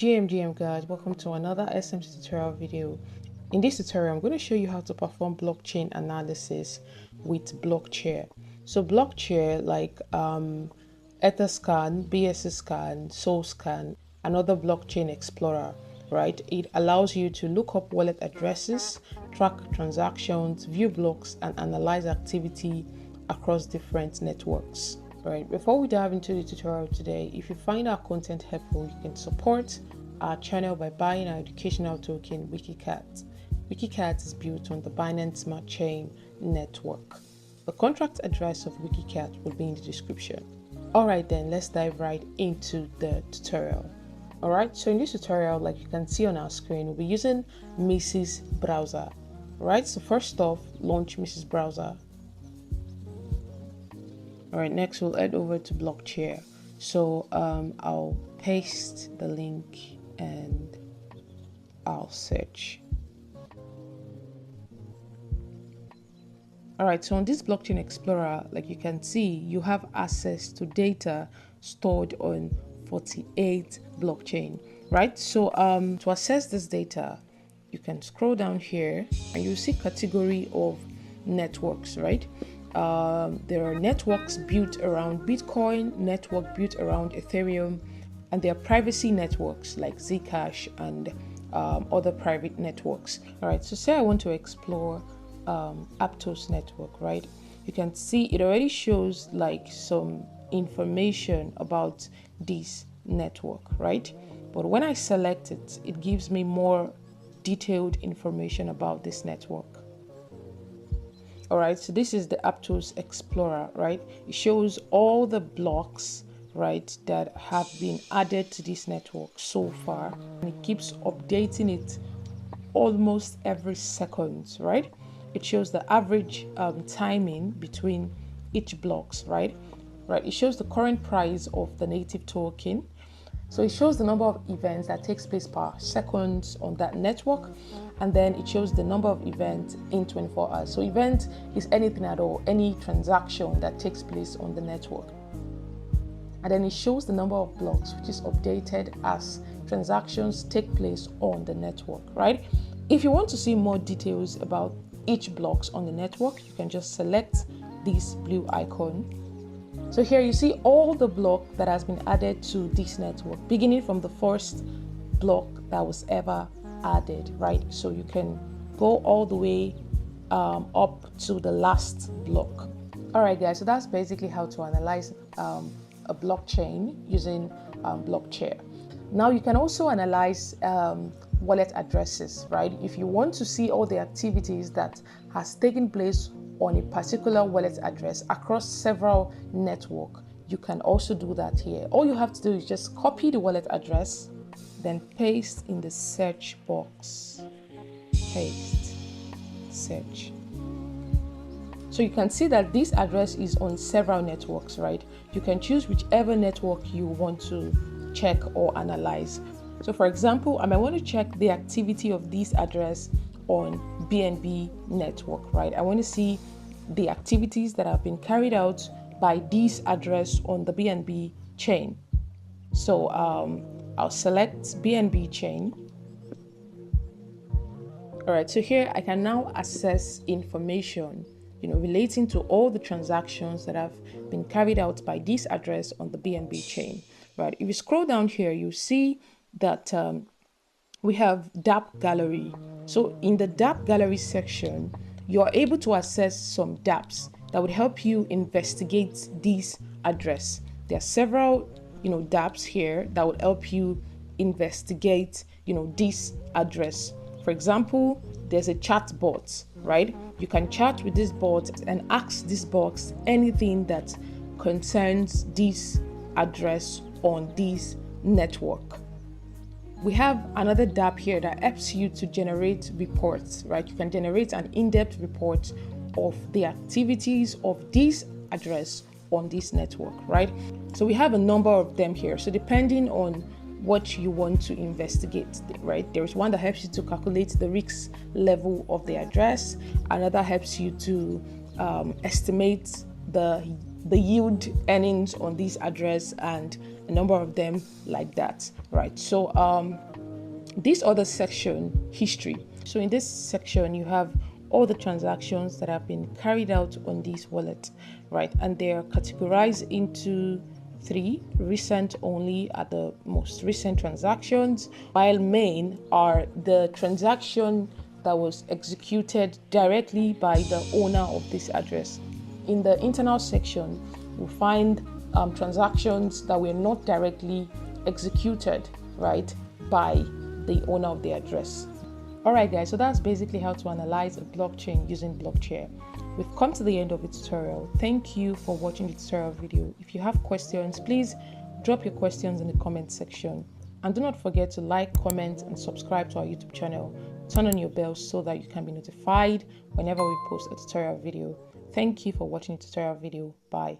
GM guys, welcome to another SMC tutorial video. In this tutorial, I'm going to show you how to perform blockchain analysis with BlockChair. So BlockChair, like Etherscan, BSScan, SoulScan, another blockchain explorer, right? It allows you to look up wallet addresses, track transactions, view blocks, and analyze activity across different networks. Alright, before we dive into the tutorial today, if you find our content helpful, you can support our channel by buying our educational token, Wiki Cat. Wiki Cat is built on the Binance Smart Chain network. The contract address of Wiki Cat will be in the description. Alright then, let's dive right into the tutorial. Alright, so in this tutorial, like you can see on our screen, we'll be using Mrs. Browser. Alright, so first off, launch Mrs. Browser. Alright, next we'll head over to BlockChair. So I'll paste the link and I'll search. Alright, so on this blockchain explorer, like you can see, you have access to data stored on 48 blockchain, right? So to access this data, you can scroll down here and you'll see category of networks, right? There are networks built around Bitcoin, network built around Ethereum, and there are privacy networks like Zcash and other private networks. All right, so say I want to explore Aptos network, right? You can see it already shows like some information about this network, right? But when I select it, it gives me more detailed information about this network. All right, so this is the Aptos Explorer, right? It shows all the blocks, right, that have been added to this network so far, and it keeps updating it almost every second, right? It shows the average timing between each blocks, right? It shows the current price of the native token. So it shows the number of events that takes place per second on that network, and then it shows the number of events in 24 hours. So event is anything at all, any transaction that takes place on the network. And then it shows the number of blocks, which is updated as transactions take place on the network, right? If you want to see more details about each blocks on the network, you can just select this blue icon. So here you see all the block that has been added to this network, beginning from the first block that was ever added, right? So you can go all the way up to the last block. All right, guys, so that's basically how to analyze a blockchain using BlockChair. Now you can also analyze wallet addresses, right? If you want to see all the activities that has taken place on a particular wallet address across several networks, you can also do that here. All you have to do is just copy the wallet address, then paste in the search box. Paste, search. So you can see that this address is on several networks, right? You can choose whichever network you want to check or analyze. So for example, I might want to check the activity of this address on BNB network, right? I want to see the activities that have been carried out by this address on the BNB chain. So I'll select BNB chain. All right, so here I can now access information, relating to all the transactions that have been carried out by this address on the BNB chain, right? If you scroll down here, you see that we have Dapp Gallery. So in the Dapp Gallery section, you are able to access some DApps that would help you investigate this address. There are several, DApps here that would help you investigate, this address. For example, there's a chatbot, right? You can chat with this bot and ask this box anything that concerns this address on this network. We have another DApp here that helps you to generate reports, right? You can generate an in-depth report of the activities of this address on this network, right? So we have a number of them here. So depending on what you want to investigate, right? There's one that helps you to calculate the risk level of the address. Another helps you to estimate the the yield earnings on this address, and a number of them like that, right? So this other section, history. So in this section, you have all the transactions that have been carried out on this wallet, right? And they are categorized into 3: recent only are the most recent transactions, while main are the transaction that was executed directly by the owner of this address. In the internal section, you'll find transactions that were not directly executed, right, by the owner of the address. Alright guys, so that's basically how to analyze a blockchain using BlockChair. We've come to the end of the tutorial. Thank you for watching the tutorial video. If you have questions, please drop your questions in the comment section. And do not forget to like, comment, and subscribe to our YouTube channel. Turn on your bell so that you can be notified whenever we post a tutorial video. Thank you for watching the tutorial video. Bye.